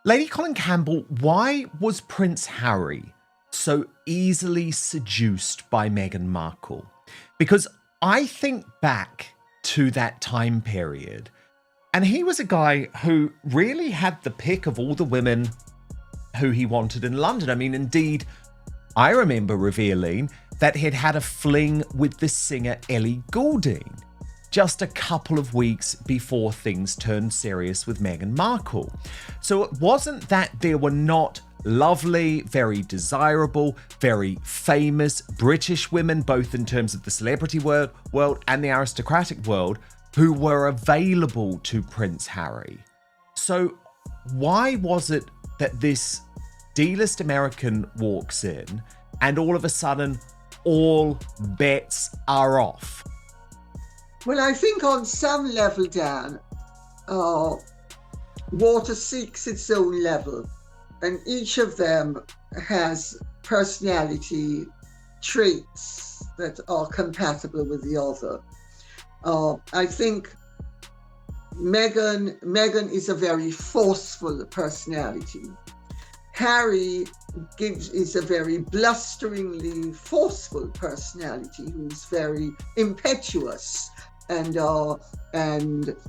Lady Colin Campbell, why was Prince Harry so easily seduced by Meghan Markle? Because I think back to that time period, and he was a guy who really had the pick of all the women who he wanted in London. I mean, indeed, I remember revealing that he'd had a fling with the singer Ellie Goulding just a couple of weeks before things turned serious with Meghan Markle. So it wasn't that there were not lovely, very desirable, very famous British women, both in terms of the celebrity world and the aristocratic world, who were available to Prince Harry. So why was it that this D-list American walks in and all of a sudden all bets are off? Well, I think on some level, Dan, water seeks its own level, and each of them has personality traits that are compatible with the other. I think Meghan is a very forceful personality. Harry is a very blusteringly forceful personality who's very impetuous and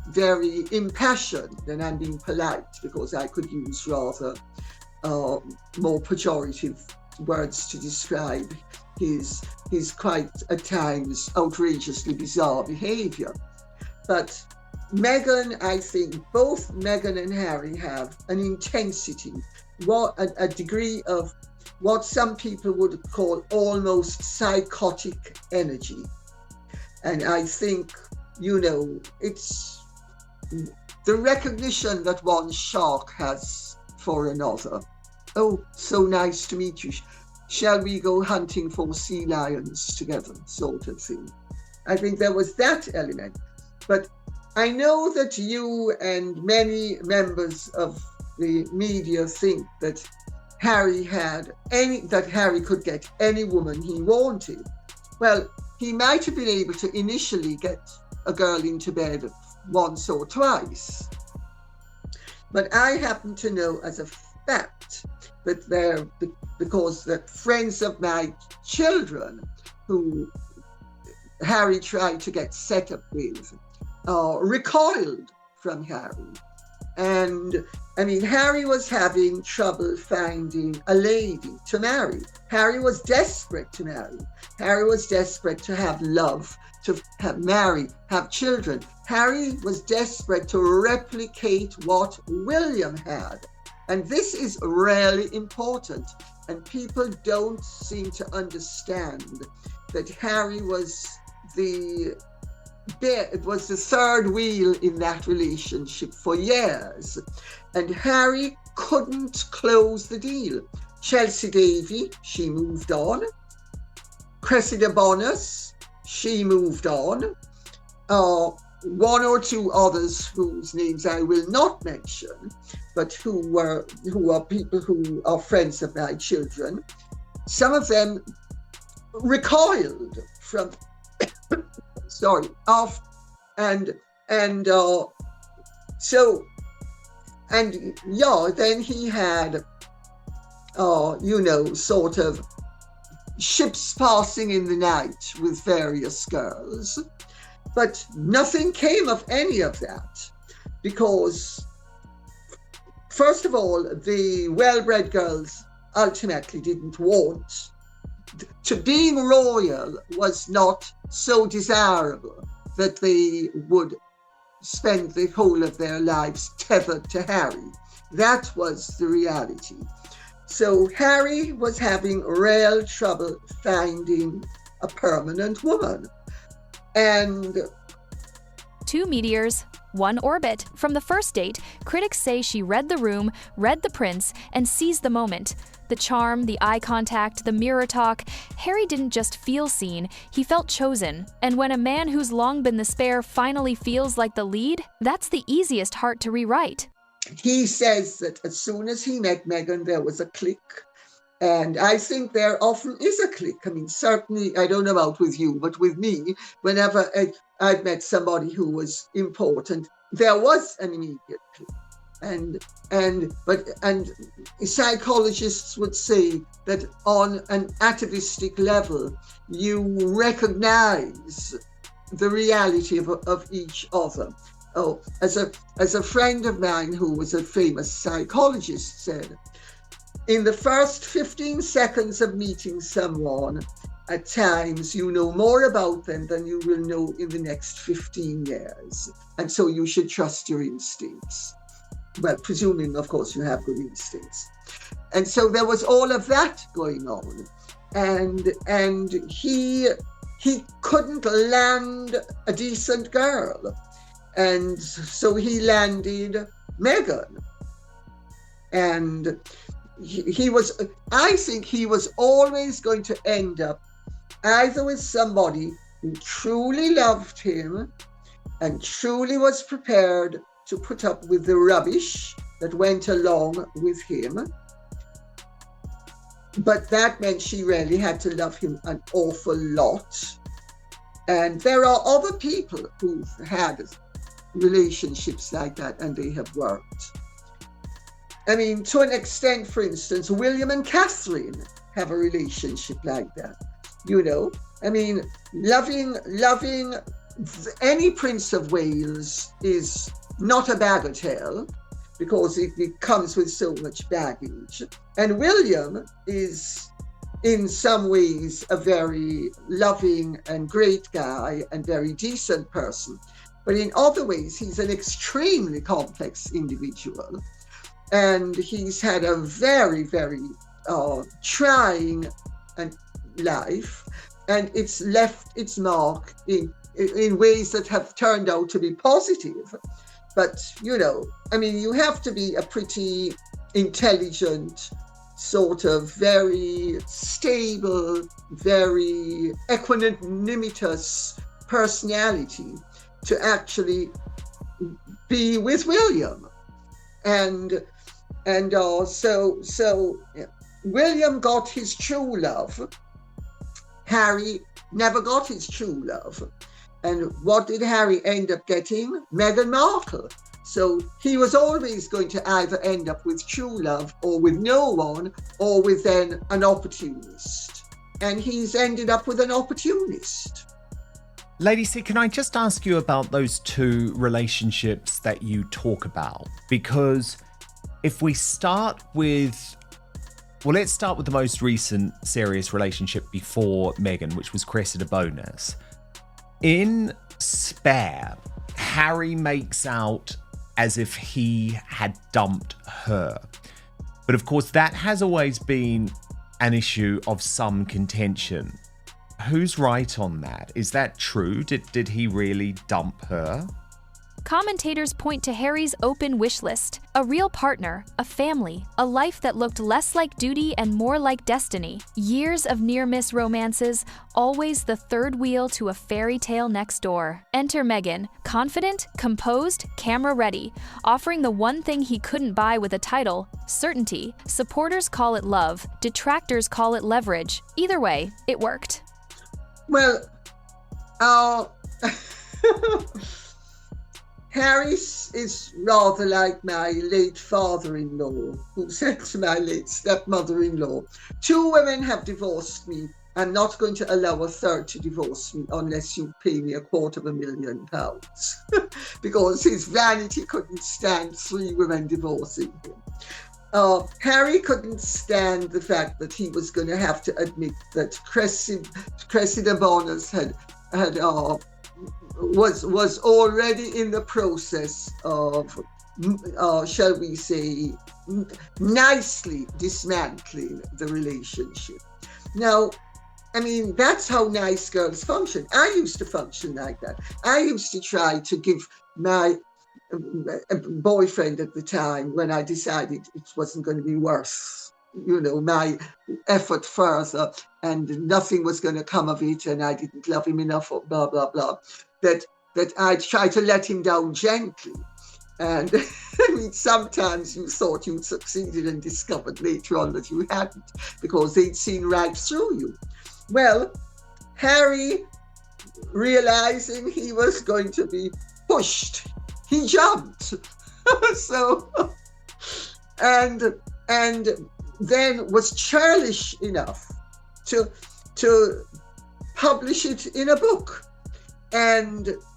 very impassioned. And I'm being polite because I could use rather more pejorative words to describe his quite at times outrageously bizarre behavior. But Meghan, I think both Meghan and Harry have an intensity, a degree of what some people would call almost psychotic energy. And I think, it's the recognition that one shark has for another. Oh, so nice to meet you. Shall we go hunting for sea lions together, sort of thing. I think there was that element. But I know that you and many members of the media think that Harry could get any woman he wanted. Well, he might have been able to initially get a girl into bed once or twice. But I happen to know as a fact that because the friends of my children who Harry tried to get set up with recoiled from Harry. And I mean, Harry was having trouble finding a lady to marry. Harry was desperate to marry. Harry was desperate to have love, to marry, have children. Harry was desperate to replicate what William had. And this is really important. And people don't seem to understand that Harry was the third wheel in that relationship for years. And Harry couldn't close the deal. Chelsea Davy, she moved on. Cressida Bonus, she moved on. One or two others whose names I will not mention, but who are people who are friends of my children. Some of them recoiled from then he had sort of ships passing in the night with various girls, but nothing came of any of that because, first of all, the well-bred girls ultimately didn't want to being royal was not so desirable that they would spend the whole of their lives tethered to Harry. That was the reality. So Harry was having real trouble finding a permanent woman. And 2 meteors, 1 orbit. From the first date, critics say she read the room, read the prince, and seized the moment. The charm, the eye contact, the mirror talk. Harry didn't just feel seen, he felt chosen. And when a man who's long been the spare finally feels like the lead, that's the easiest heart to rewrite. He says that as soon as he met Meghan, there was a click. And I think there often is a click. I mean, certainly, I don't know about with you, but with me, whenever I'd met somebody who was important, there was an immediate click. and psychologists would say that on an atavistic level, you recognize the reality of each other. Oh, as a friend of mine who was a famous psychologist said, in the first 15 seconds of meeting someone, at times you know more about them than you will know in the next 15 years. And so you should trust your instincts. Well, presuming, of course, you have good instincts. And so there was all of that going on. And he couldn't land a decent girl. And so he landed Meghan. And I think he was always going to end up either with somebody who truly loved him and truly was prepared to put up with the rubbish that went along with him. But that meant she really had to love him an awful lot. And there are other people who've had relationships like that and they have worked. I mean, to an extent, for instance, William and Catherine have a relationship like that. You know, I mean, loving any Prince of Wales is not a bagatelle because it comes with so much baggage. And William is in some ways a very loving and great guy and very decent person. But in other ways, he's an extremely complex individual. And he's had a very, very trying life. And it's left its mark in ways that have turned out to be positive. But, you know, I mean, you have to be a pretty intelligent, sort of very stable, very equanimous personality to actually be with William. And so William got his true love. Harry never got his true love. And what did Harry end up getting? Meghan Markle. So he was always going to either end up with true love or with no one or with then an opportunist. And he's ended up with an opportunist. Lady C, can I just ask you about those two relationships that you talk about? Because if we start with, well, let's start with the most recent serious relationship before Meghan, which was Cressida Bonus. In Spare, Harry makes out as if he had dumped her. But of course, that has always been an issue of some contention. Who's right on that? Is that true? Did he really dump her? Commentators point to Harry's open wish list: a real partner, a family, a life that looked less like duty and more like destiny. Years of near-miss romances, always the third wheel to a fairy tale next door. Enter Meghan, confident, composed, camera-ready, offering the one thing he couldn't buy with a title: certainty. Supporters call it love, detractors call it leverage. Either way, it worked. Well, Harry is rather like my late father-in-law, who said to my late stepmother-in-law, 2 women have divorced me. I'm not going to allow a third to divorce me unless you pay me £250,000. Because his vanity couldn't stand 3 women divorcing him. Harry couldn't stand the fact that he was going to have to admit that Cressida Bonus was already in the process of, shall we say, nicely dismantling the relationship. Now, I mean, that's how nice girls function. I used to function like that. I used to try to give my boyfriend at the time, when I decided it wasn't going to be worth, you know, my effort further and nothing was going to come of it and I didn't love him enough or blah, blah, blah, that I'd try to let him down gently. And I mean, sometimes you thought you'd succeeded and discovered later on that you hadn't, because they'd seen right through you. Well, Harry, realizing he was going to be pushed, he jumped. So, and then was churlish enough to publish it in a book.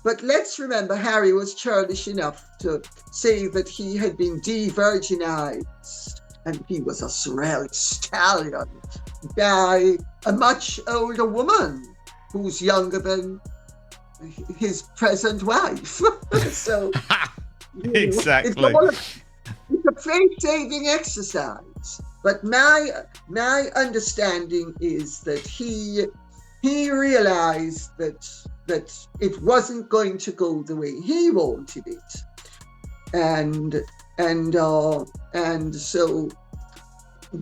But let's remember, Harry was churlish enough to say that he had been de-virginized and he was a swell stallion by a much older woman who's younger than his present wife. So exactly. It's a faith-saving exercise. But my understanding is that he realized that it wasn't going to go the way he wanted it, and so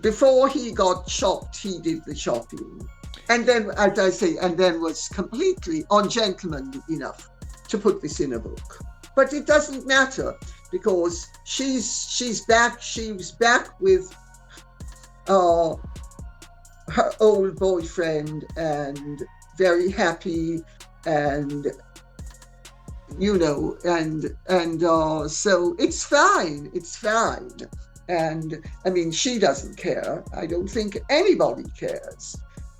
before he got chopped, he did the chopping, and then, as I say, was completely ungentlemanly enough to put this in a book. But it doesn't matter, because she's back. She was back with her old boyfriend and very happy, and so it's fine. And I mean, she doesn't care. I don't think anybody cares.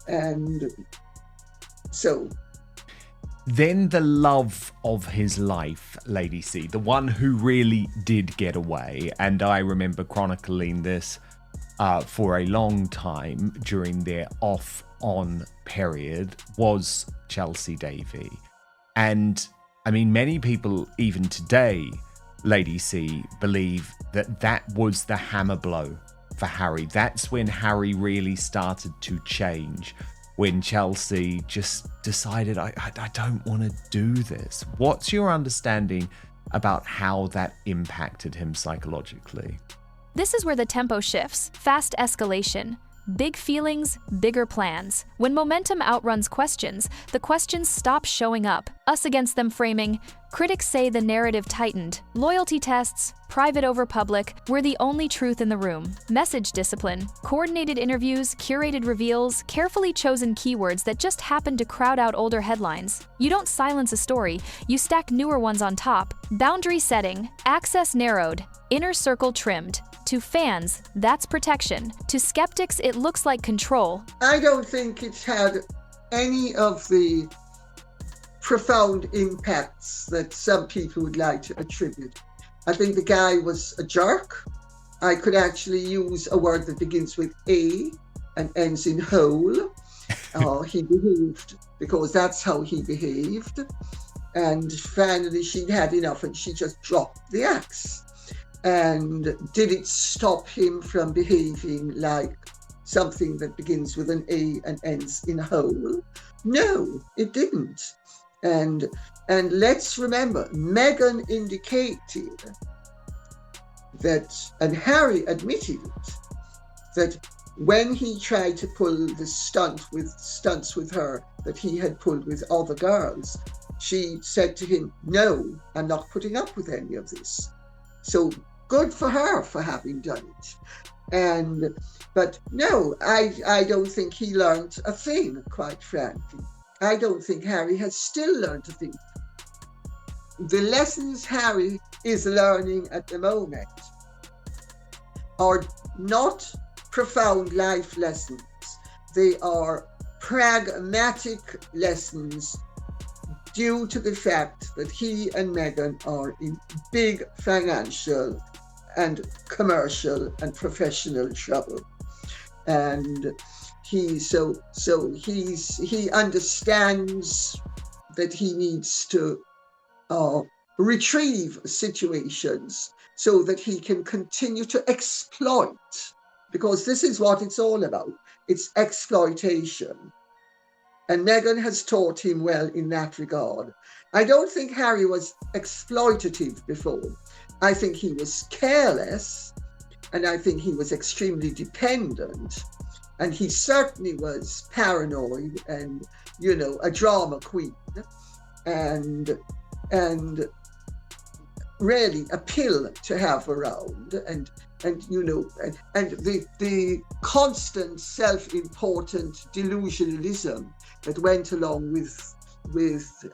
And so then the love of his life, Lady C, the one who really did get away, and I remember chronicling this for a long time during their off-on period, was Chelsea Davy. And I mean, many people even today, Lady C, believe that was the hammer blow for Harry. That's when Harry really started to change, when Chelsea just decided, I don't want to do this. What's your understanding about how that impacted him psychologically? This is where the tempo shifts. Fast escalation. Big feelings, bigger plans. When momentum outruns questions, the questions stop showing up. Us against them framing. Critics say the narrative tightened. Loyalty tests, private over public, were the only truth in the room. Message discipline, coordinated interviews, curated reveals, carefully chosen keywords that just happened to crowd out older headlines. You don't silence a story, you stack newer ones on top. Boundary setting, access narrowed, inner circle trimmed. To fans, that's protection. To skeptics, it looks like control. I don't think it's had any of the profound impacts that some people would like to attribute. I think the guy was a jerk. I could actually use a word that begins with A and ends in hole. He behaved because that's how he behaved. And finally, she'd had enough and she just dropped the axe. And did it stop him from behaving like something that begins with an A and ends in a hole? No, it didn't. And let's remember, Meghan indicated that, and Harry admitted it, that when he tried to pull the stunts with her that he had pulled with other girls, she said to him, "No, I'm not putting up with any of this." So good for her for having done it. But no, I don't think he learned a thing, quite frankly. I don't think Harry has still learned a thing. The lessons Harry is learning at the moment are not profound life lessons. They are pragmatic lessons due to the fact that he and Meghan are in big financial and commercial and professional trouble. And he understands that he needs to retrieve situations so that he can continue to exploit, because this is what it's all about. It's exploitation. And Meghan has taught him well in that regard. I don't think Harry was exploitative before. I think he was careless, and I think he was extremely dependent. And he certainly was paranoid and, a drama queen. And really a pill to have around. And the constant self-important delusionalism that went along with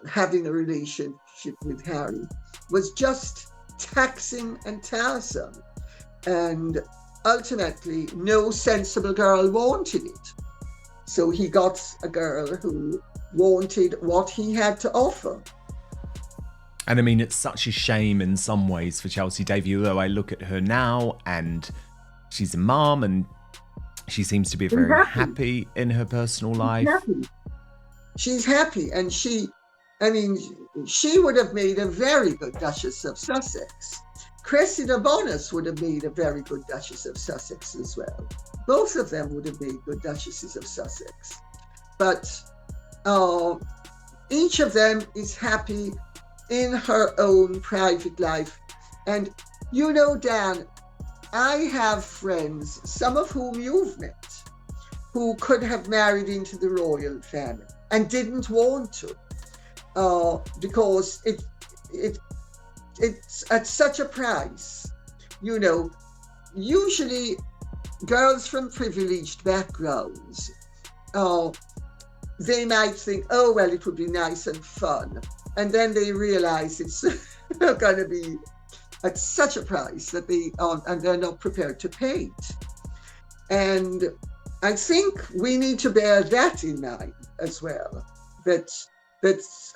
having a relationship with Harry was just taxing and tiresome. And ultimately, no sensible girl wanted it. So he got a girl who wanted what he had to offer. And I mean, it's such a shame in some ways for Chelsea Davy, although I look at her now and she's a mom and she seems to be very happy in her personal life. She's happy. And she would have made a very good Duchess of Sussex. Cressida Bonus would have made a very good Duchess of Sussex as well. Both of them would have made good Duchesses of Sussex. But each of them is happy in her own private life. And you know, Dan, I have friends, some of whom you've met, who could have married into the royal family and didn't want to, because it's at such a price. You know, usually girls from privileged backgrounds, they might think, oh, well, it would be nice and fun. And then they realize it's going to be at such a price that they're not prepared to pay it. And I think we need to bear that in mind as well, that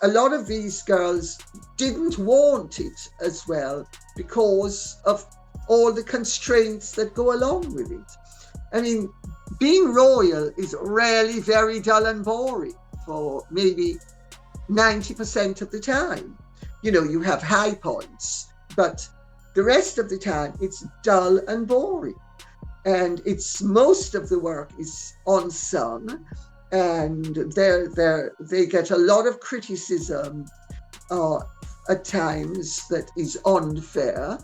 a lot of these girls didn't want it as well because of all the constraints that go along with it. I mean, being royal is really very dull and boring for maybe 90% of the time. You know, you have high points, but the rest of the time it's dull and boring. And most of the work is unsung, and they get a lot of criticism at times that is unfair,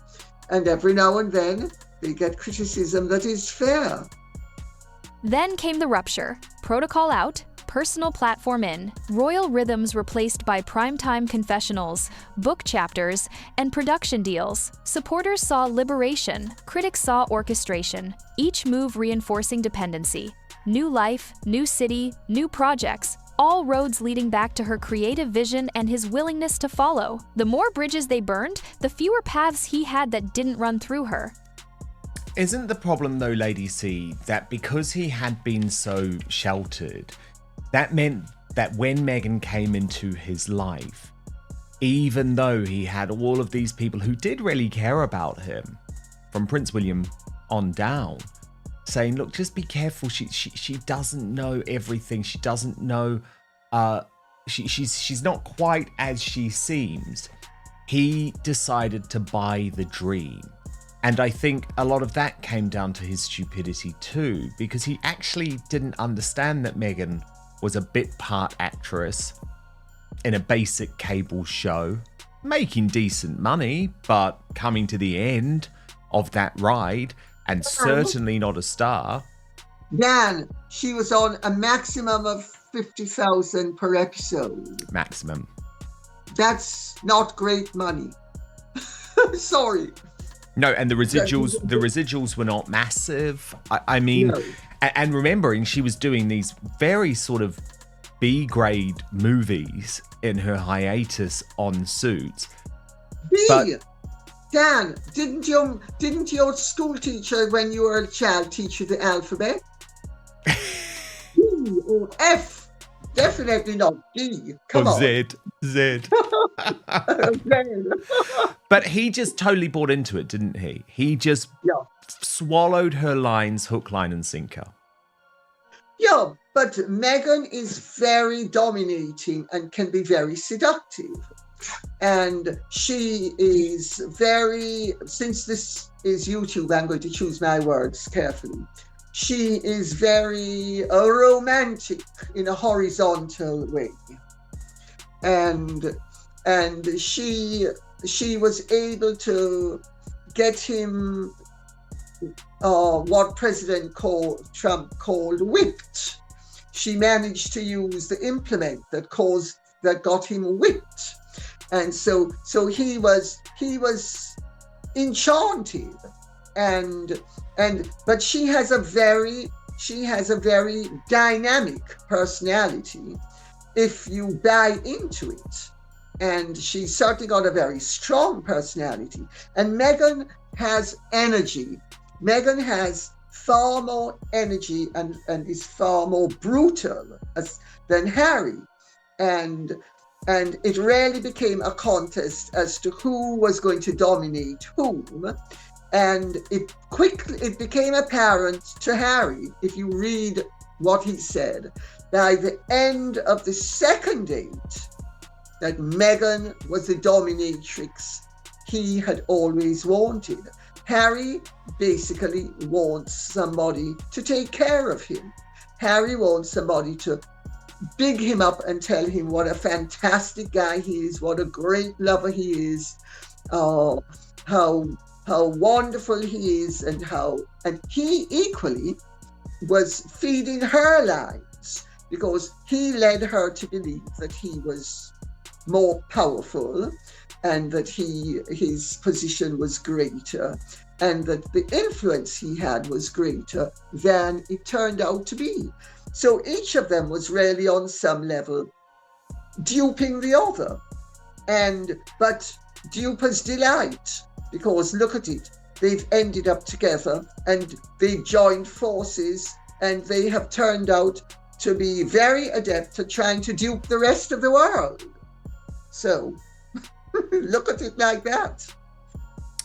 and every now and then they get criticism that is fair. Then came the rupture. Protocol out, personal platform in, royal rhythms replaced by primetime confessionals, book chapters, and production deals. Supporters saw liberation, critics saw orchestration, each move reinforcing dependency. New life, new city, new projects, all roads leading back to her creative vision and his willingness to follow. The more bridges they burned, the fewer paths he had that didn't run through her. Isn't the problem, though, Lady C, that because he had been so sheltered, that meant that when Meghan came into his life, even though he had all of these people who did really care about him, from Prince William on down, saying, look, just be careful, she doesn't know everything, she doesn't know, she's not quite as she seems, he decided to buy the dream. And I think a lot of that came down to his stupidity too, because he actually didn't understand that Meghan was a bit part actress in a basic cable show, making decent money, but coming to the end of that ride, and certainly not a star. Dan, she was on a maximum of 50,000 per episode. Maximum. That's not great money. Sorry. No, and the residuals were not massive. I mean, no. And remembering she was doing these very sort of B-grade movies in her hiatus on Suits. Dan, didn't your school teacher when you were a child teach you the alphabet? D or F? Definitely not D. Come on. Z. But he just totally bought into it, didn't he? He just swallowed her lines, hook, line, and sinker. Yeah, but Meghan is very dominating and can be very seductive. And she is very, since this is YouTube, I'm going to choose my words carefully. She is very romantic in a horizontal way. And she was able to get him what President Trump called whipped. She managed to use the implement that got him whipped. And so he was enchanted, but she has a very dynamic personality if you buy into it. and she's certainly got a very strong personality. And Meghan has energy. Meghan has far more energy and is far more brutal than Harry. And it really became a contest as to who was going to dominate whom. And it became apparent to Harry, if you read what he said, by the end of the second date, that Meghan was the dominatrix he had always wanted. Harry basically wants somebody to take care of him. Harry wants somebody to big him up and tell him what a fantastic guy he is, what a great lover he is, how wonderful he is, and he equally was feeding her lies, because he led her to believe that he was more powerful and that his position was greater and that the influence he had was greater than it turned out to be. So each of them was really on some level duping the other. But duper's delight, because look at it, they've ended up together and they've joined forces and they have turned out to be very adept at trying to dupe the rest of the world. So look at it like that.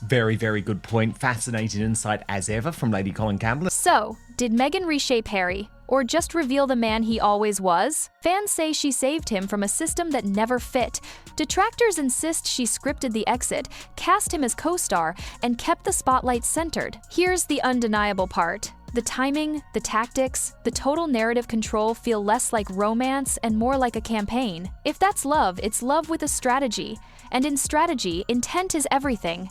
Very, very good point. Fascinating insight as ever from Lady Colin Campbell. So, did Meghan reshape Harry, or just reveal the man he always was? Fans say she saved him from a system that never fit. Detractors insist she scripted the exit, cast him as co-star, and kept the spotlight centered. Here's the undeniable part. The timing, the tactics, the total narrative control feel less like romance and more like a campaign. If that's love, it's love with a strategy. And in strategy, intent is everything.